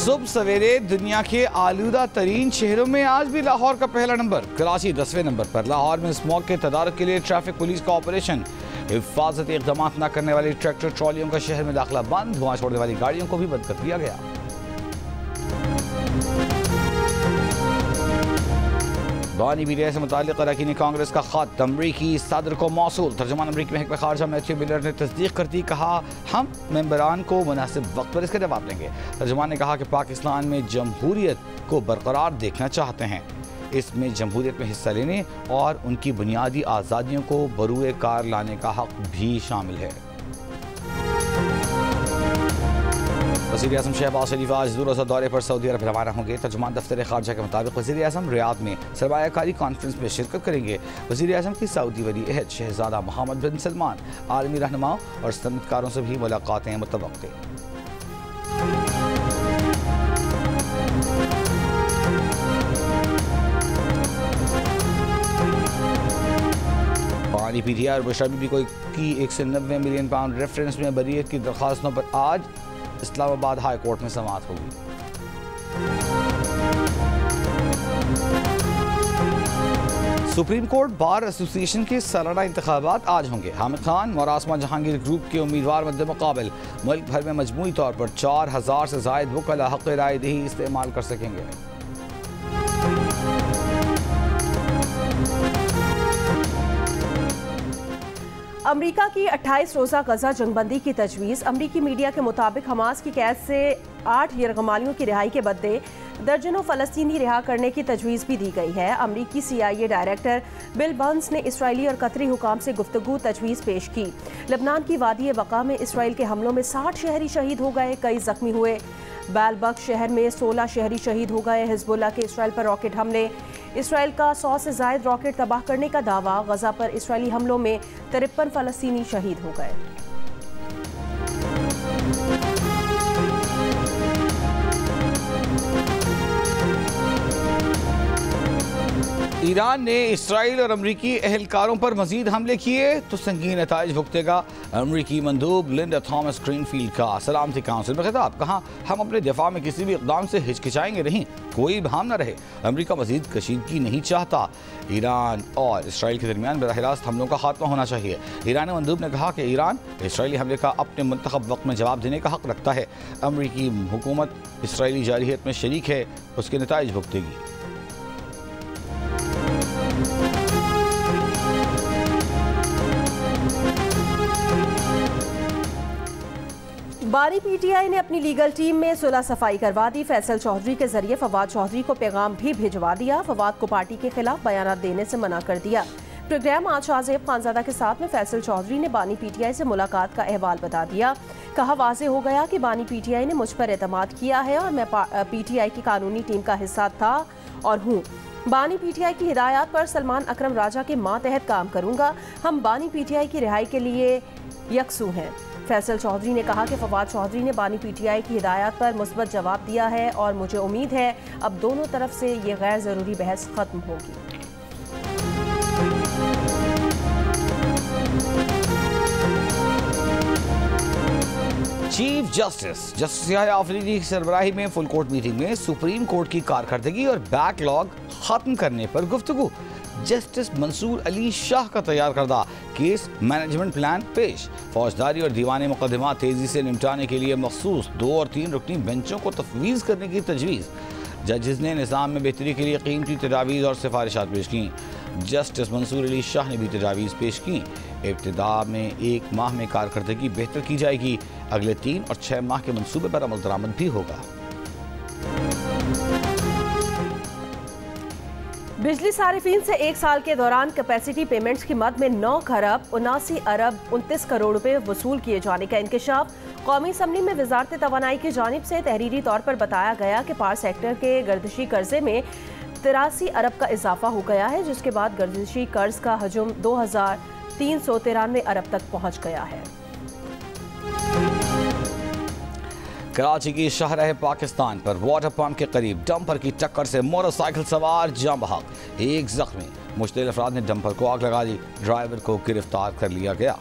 सुबह सवेरे दुनिया के आलूदा तरीन शहरों में आज भी लाहौर का पहला नंबर, कराची 10वें नंबर पर। लाहौर में स्मॉग के तदारुक के लिए ट्रैफिक पुलिस का ऑपरेशन। हिफाजती इक़दाम न करने वाली ट्रैक्टर ट्रॉलियों का शहर में दाखिला बंद। धुआं छोड़ने वाली गाड़ियों को भी बंद कर दिया गया। बानी मीडिया से मुताल्लिक़ अरकान कांग्रेस का खत अमरीकी सदर को मौसूल। तर्जुमान अमरीकी महकमा खारजा मैथ्यू मिलर ने तस्दीक कर दी, कहा हम मेंबरान को मुनासिब वक्त पर इसका जवाब देंगे। तर्जुमान ने कहा कि पाकिस्तान में जमहूरियत को बरकरार देखना चाहते हैं। इसमें जमहूरियत में हिस्सा लेने और उनकी बुनियादी आज़ादियों को बरूए कार लाने का हक भी शामिल है। वज़ीर आज़म शहबाज शरीफ आज 2 रोज़ा दौरे पर सऊदी अरब रवाना होंगे। तर्जुमान दफ्तर खारजा के मुताबिक वज़ीर आज़म रियाद में सरमायाकारी कॉन्फ्रेंस में शिरकत करेंगे। वज़ीर आज़म की सऊदी वली अहद शहज़ादा मोहम्मद बिन सलमान, आलमी रहनुमाओं और सनतकारों से भी मुलाकातें मुतवक्के। पानी PTI और बुशरा बीबी को की 190 मिलियन पाउंड रेफरेंस में बरीयत की दरख्वास्तों पर आज इस्लामाबाद हाई कोर्ट में समाअत होगी। सुप्रीम कोर्ट बार एसोसिएशन के सालाना इंतखाबात आज होंगे। हामिद खान और आसमा जहांगीर ग्रुप के उम्मीदवार मद्दे मुकाबल। मुल्क भर में मजमूई तौर पर 4000 से जायद वकला हक़ राय दही इस्तेमाल कर सकेंगे। अमरीका की 28 रोज़ा गजा जंगबंदी की तजवीज़। अमरीकी मीडिया के मुताबिक हमास की कैद से 8 यरगमालियों की रिहाई के बदले दर्जनों फ़लस्तीनी रिहा करने की तजवीज़ भी दी गई है। अमरीकी CIA डायरेक्टर बिल बर्न्स ने इसराइली और कतरी हुकाम से गुफ्तगू तजवीज़ पेश की। लबनान की वादी बका में इसराइल के हमलों में 60 शहरी शहीद हो गए, कई जख्मी हुए। बैलबक शहर में 16 शहरी शहीद हो गए। हिजबुल्लाह के इसराइल पर रॉकेट हमले। इसराइल का 100 से ज़ायद रॉकेट तबाह करने का दावा। गजा पर इसराइली हमलों में 53 फ़लस्तीनी शहीद हो गए। ईरान ने इसराइल और अमरीकी एहलकारों पर मजीद हमले किए तो संगीन नताइज भुगतेगा। अमरीकी मंदूब लिंडा थॉमस ग्रीनफील्ड का सलामती काउंसिल में खिताब। कहा हम अपने दिफा में किसी भी इक़दाम से हिचकिचाएंगे नहीं, कोई भाम न रहे। अमरीका मजीद कशीदगी नहीं चाहता। ईरान और इसराइल के दरमियान बराह रास्त हमलों का खात्मा होना चाहिए। ईरानी मंदूब ने कहा कि ईरान इसराइली हमले का अपने मुंतखब वक्त में जवाब देने का हक रखता है। अमरीकी हुकूमत इसराइली जारहियत में शरीक है, उसके नताइज भुगतेगी। बानी PTI ने अपनी लीगल टीम में सुलह सफाई करवा दी। फैसल चौधरी के जरिए फवाद चौधरी को पैगाम भी भिजवा दिया। फवाद को पार्टी के खिलाफ बयान देने से मना कर दिया। प्रोग्राम आज आज़ेब खानजादा के साथ में फैसल चौधरी ने बानी PTI से मुलाकात का अहवाल बता दिया। कहा वाज़ेह हो गया कि बानी PTI ने मुझ पर एतमाद किया है और मैं PTI की कानूनी टीम का हिस्सा था और हूँ। बानी PTI की हिदायत पर सलमान अकरम राजा के मातहत काम करूँगा। हम बानी PTI की रिहाई के लिए यकसू हैं। फैसल चौधरी ने कहा कि फवाद चौधरी ने बानी PTI की हिदायत पर मुस्बत जवाब दिया है और मुझे उम्मीद है अब दोनों तरफ से ये गैर ज़रूरी बहस ख़त्म होगी। चीफ जस्टिस याहिया अफरीदी की सरबराही में फुल कोर्ट मीटिंग में सुप्रीम कोर्ट की कारकर्दगी और बैकलॉग खत्म करने पर गुफ्तगू। जस्टिस मंसूर अली शाह का तैयार करदा केस मैनेजमेंट प्लान पेश। फौजदारी और दीवानी मुकदमा तेजी से निपटाने के लिए मखसूस 2 और 3 रुकनी बेंचों को तफवीज़ करने की तजवीज़। जजेस ने निज़ाम में बेहतरी के लिए कीमती तजावीज़ और सिफारिशात पेश की। जस्टिस मंसूर अली शाह ने भी तजावीज़ पेश की। इब्तिदा में 1 माह में कारकर्दगी बेहतर की जाएगी। अगले 3 और 6 माह के मनसूबे पर अमल दरामद भी होगा। बिजली सारिफीन से 1 साल के दौरान कैपेसिटी पेमेंट्स की मद में 9 खरब 79 अरब 29 करोड़ रुपए वसूल किए जाने का इंकशाफ। कौमी असम्बली में वजारत तवानाई की जानिब से तहरीरी तौर पर बताया गया कि पावर सेक्टर के गर्दिशी कर्जे में 83 अरब का इजाफा हो गया है, जिसके बाद गर्दिशी कर्ज का हजम 2393 अरब तक पहुँच गया है। कराची की शाहराह पाकिस्तान पर वाटर पंप के करीब डंपर की टक्कर से मोटरसाइकिल सवार जाँ बहक, 1 जख्मी। मुश्तिल अफराद ने डंपर को आग लगा दी। ड्राइवर को गिरफ्तार कर लिया गया।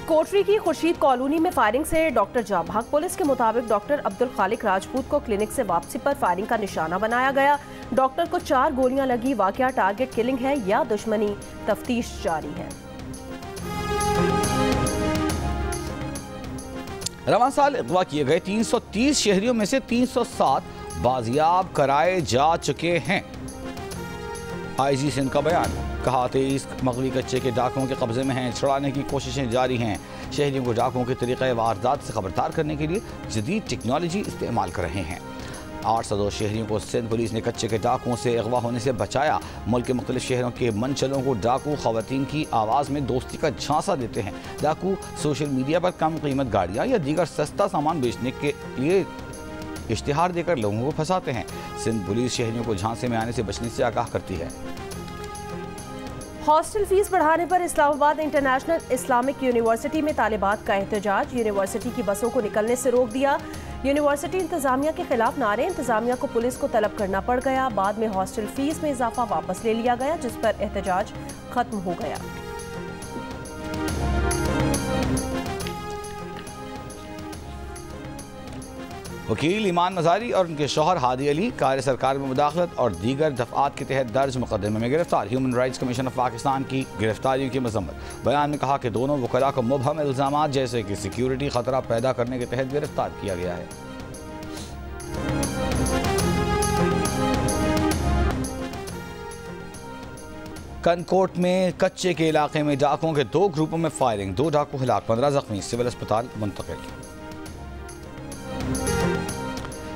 कोटरी की खुर्शीद कॉलोनी में फायरिंग से डॉक्टर जाँ भाग। पुलिस के मुताबिक डॉक्टर अब्दुल खालिक राजपूत को क्लिनिक से वापसी पर फायरिंग का निशाना बनाया गया। डॉक्टर को 4 गोलियां लगी। वाकया टारगेट किलिंग है या दुश्मनी, तफ्तीश जारी है। रवां साल अगवा किए गए 330 शहरियों में से 307 बाजियाब कराए जा चुके हैं। IG सिंध का बयान, कहा 23 मगवी कच्चे के डाकुओं के कब्जे में हैं। छुड़ाने की कोशिशें जारी हैं। शहरियों को डाकुओं के तरीक़े वारदात से खबरदार करने के लिए जदीद टेक्नोलॉजी इस्तेमाल कर रहे हैं। 802 शहरियों को सिंध पुलिस ने कच्चे के डाकुओं से अगवा होने से बचाया। मुल्क के मुख्तलिफ शहरों के मनचलों को डाकू खवातीन की आवाज़ में दोस्ती का झांसा देते हैं। डाकू सोशल मीडिया पर कम कीमत गाड़ियाँ या दीगर सस्ता सामान बेचने के लिए इश्तिहार देकर लोगों को फंसाते हैं। सिंध पुलिस शहरियों को झांसे में आने से बचने से आगाह करती है। हॉस्टल फीस बढ़ाने पर इस्लामाबाद इंटरनेशनल इस्लामिक यूनिवर्सिटी में तालिबात का एहतजाज। यूनिवर्सिटी की बसों को निकलने से रोक दिया। यूनिवर्सिटी इंतजामिया के खिलाफ नारे। इंतजामिया को पुलिस को तलब करना पड़ गया। बाद में हॉस्टल फीस में इजाफा वापस ले लिया गया, जिस पर एहतजाज खत्म हो गया। वकील ईमान मजारी और उनके शौहर हादी अली कार्य सरकार में मुदाखलत और दीगर दफात के तहत दर्ज मुकदमे में गिरफ्तार। Human rights commission of Pakistan की गिरफ्तारियों की मजम्मत। बयान में कहा कि दोनों वकला को मुबहम इल्जामात जैसे कि सिक्योरिटी खतरा पैदा करने के तहत गिरफ्तार किया गया है। कनकोट में कच्चे के इलाके में डाकुओं के 2 ग्रुपों में फायरिंग। 2 डाकू हिलाक, 15 जख्मी, सिविल अस्पताल मुंतकिल।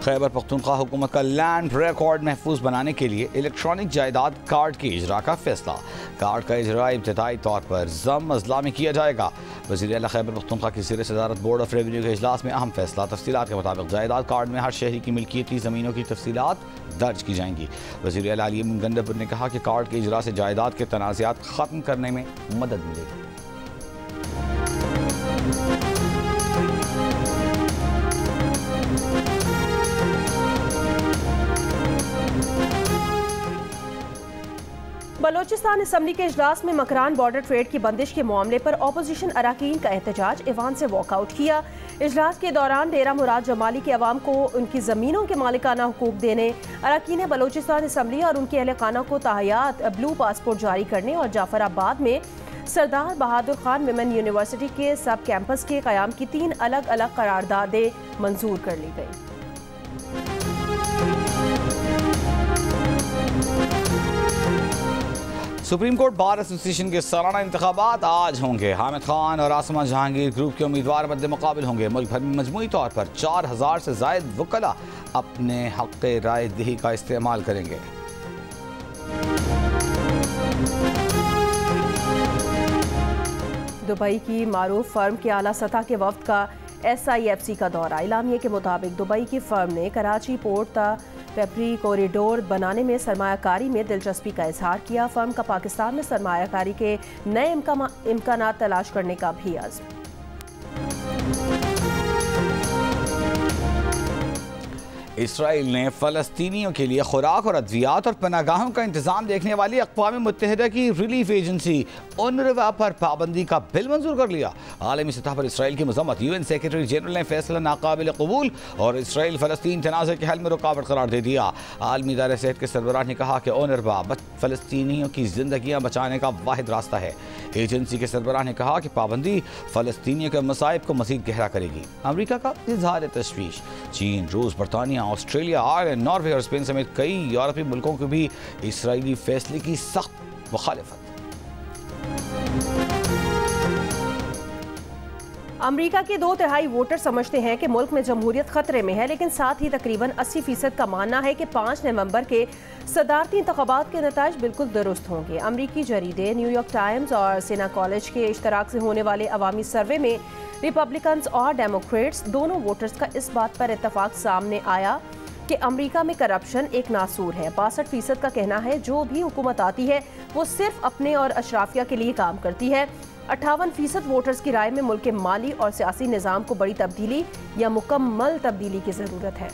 खैबर पख्तूनख्वा हुकूमत का लैंड रिकॉर्ड महफूज बनाने के लिए इलेक्ट्रॉनिक जायदाद कार्ड के इजरा का फैसला। कार्ड का इजरा इब्तदाई तौर पर ज़म अजला में किया जाएगा। वज़ीर आला खैबर पख्तूनख्वा की ज़ेर सदारत बोर्ड ऑफ रेवेन्यू के इजलास में अहम फैसला। तफसीलात के मुताबिक जायदाद कार्ड में हर शहरी की मिल्कियती ज़मीनों की तफसीलात दर्ज की जाएंगी। वज़ीर आला अली अमीन गंडापुर ने कहा कि कार्ड के इजरा से जायदाद के तनाज़ात ख़त्म करने में मदद मिलेगी। बलोचिस्तान असम्बली के इजलास में मकरान बॉर्डर ट्रेड की बंदिश के मामले पर अपोजिशन अरकान का एहतजाज। ईवान से वॉकआउट किया। इजलास के दौरान डेरा मुराद जमाली के अवाम को उनकी ज़मीनों के मालिकाना हुकूक देने, अरकान बलोचिस्तान असम्बली और उनके अहल खाना को ताहयात ब्लू पासपोर्ट जारी करने और जाफराबाद में सरदार बहादुर खान विमेन यूनिवर्सिटी के सब कैंपस के क़याम की 3 अलग अलग करारदादें मंजूर कर ली गई। सुप्रीम कोर्ट बार एसोसिएशन के सालाना इंतखाबात आज होंगे। हामिद खान और आसमा जहांगीर ग्रुप के उम्मीदवार मद्दे मुकाबिल होंगे। मुल्क भर में मजमूई तौर पर 4000 से जायद वकला अपने हक़ राय दही का इस्तेमाल करेंगे। दुबई की मारूफ फर्म के आला सतह के वफ्द का SIFC का दौरा। इलामिये के मुताबिक दुबई की फर्म ने कराची पोर्ट पेपरी कॉरिडोर बनाने में सरमायाकारी में दिलचस्पी का इजहार किया। फर्म का पाकिस्तान में सरमायाकारी के नए इम्कानात तलाश करने का भी अज़्म। इसराइल ने फ़लस्तीनियों के लिए खुराक और अद्वियात और पनागाहों का इंतजाम देखने वाली अक़वाम मुत्तहिदा की रिलीफ एजेंसी UNRWA पर पाबंदी का बिल मंजूर कर लिया। आलमी सतह पर इसराइल की मज़म्मत। UN सेक्रेटरी जनरल ने फैसला नाकाबिल कबूल और इसराइल फ़लस्तीन तनाज़े के हल में रुकावट करार दे दिया। आलमी इदारे सेहत के सरबराह ने कहा कि UNRWA फ़लस्तीनियों की ज़िंदगियाँ बचाने का वाहिद रास्ता है। एजेंसी के सरबराह ने कहा कि पाबंदी फ़लस्तीनियों के मसाइब को मज़ीद गहरा करेगी। अमरीका का इज़हार तशवीश। चीन, रूस, बरतानिया, ऑस्ट्रेलिया, आयरलैंड, नॉर्वे और स्पेन समेत कई यूरोपीय मुल्कों को भी इसराइली फैसले की सख्त मुखालिफत। अमरीका के 2/3 वोटर समझते हैं कि मुल्क में जमहूरियत खतरे में है, लेकिन साथ ही तकरीबन 80% का मानना है कि 5 नवंबर के सदारती इंतखाबात के नताइज बिल्कुल दुरुस्त होंगे। अमरीकी जरीदे न्यूयॉर्क टाइम्स और सेना कॉलेज के इश्तराक से होने वाले अवामी सर्वे में रिपब्लिकन्स और डेमोक्रेट्स दोनों वोटर्स का इस बात पर इत्तफाक सामने आया कि अमरीका में करप्शन एक नासूर है। 62% का कहना है जो भी हुकूमत आती है वो सिर्फ अपने और अशराफिया के लिए काम करती है। 58% वोटर्स की राय में मुल्क के माली और सियासी निज़ाम को बड़ी तब्दीली या मुकम्मल तब्दीली की ज़रूरत है।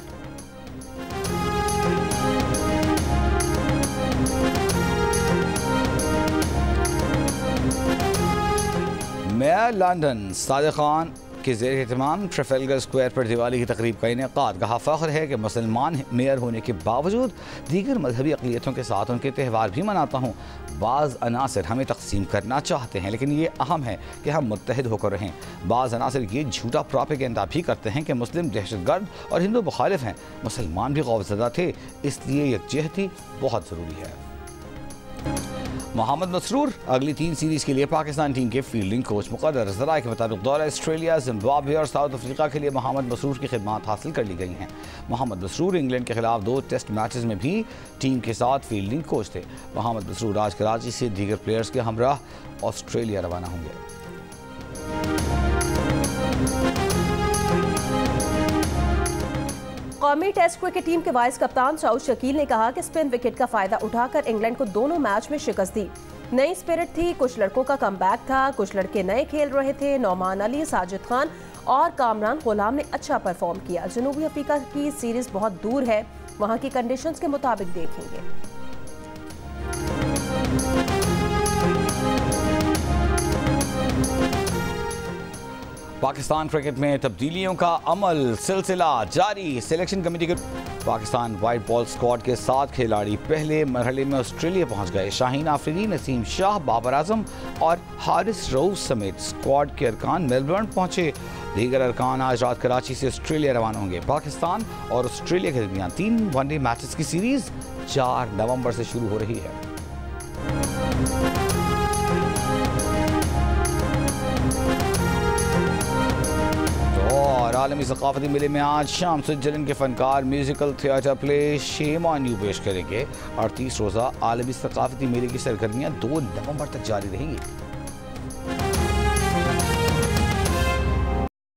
मेयर लंदन सादिक खान के ज़ेर एहतमाम ट्रफेलगर स्क्वायर पर दिवाली की तकरीब का इनेकाद। कहा फ़ख्र है कि मुसलमान मेयर होने के बावजूद दीगर मजहबी अक़लियतों के साथ उनके त्यौहार भी मनाता हूँ। बाज़ अनासर हमें तकसीम करना चाहते हैं, लेकिन ये अहम है कि हम मुत्तहिद होकर रहें। बाज़ अनासर ये झूठा प्रोपेगेंडा भी करते हैं कि मुस्लिम दहशतगर्द और हिंदू मुखालिफ हैं। मुसलमान भी खौफज़दा थे, इसलिए यकजहती बहुत ज़रूरी है। मोहम्मद मसरूर अगली 3 सीरीज़ के लिए पाकिस्तान टीम के फील्डिंग कोच मुकर्रर। ज़राए के मुताबिक दौरा ऑस्ट्रेलिया, जिम्बाब्वे और साउथ अफ्रीका के लिए मोहम्मद मसरूर की खिदमात हासिल कर ली गई हैं। मोहम्मद मसरूर इंग्लैंड के खिलाफ 2 टेस्ट मैचेस में भी टीम के साथ फील्डिंग कोच थे। मोहम्मद मसरूर आज कराची से दीगर प्लेयर्स के हमराह ऑस्ट्रेलिया रवाना होंगे। कौमी टेस्ट क्रिकेट टीम के वाइस कप्तान सऊद शकील ने कहा कि स्पिन विकेट का फायदा उठाकर इंग्लैंड को दोनों मैच में शिकस्त दी। नई स्पिरिट थी, कुछ लड़कों का कमबैक था, कुछ लड़के नए खेल रहे थे। नौमान अली, साजिद खान और कामरान गुलाम ने अच्छा परफॉर्म किया। जनूबी अफ्रीका की सीरीज बहुत दूर है, वहां की कंडीशंस के मुताबिक देखेंगे। पाकिस्तान क्रिकेट में तब्दीलियों का अमल सिलसिला जारी। सिलेक्शन कमेटी के पाकिस्तान वाइट बॉल स्क्वाड के 7 खिलाड़ी पहले मरहले में ऑस्ट्रेलिया पहुंच गए। शाहीन आफरीदी, नसीम शाह, बाबर आजम और हारिस रऊफ समेत स्क्वाड के अरकान मेलबर्न पहुंचे। दीगर अरकान आज रात कराची से ऑस्ट्रेलिया रवाना होंगे। पाकिस्तान और ऑस्ट्रेलिया के दरमियान 3 वनडे मैचेस की सीरीज 4 नवंबर से शुरू हो रही है। और आलमी सकाफती मेले में आज शाम स्विट्जरलैंड के फनकार musical theatre play shame on you पेश करेंगे। 38 रोज़ा आलमी सकाफती मेले की सरगर्मियाँ 2 नवंबर तक जारी रहेंगी।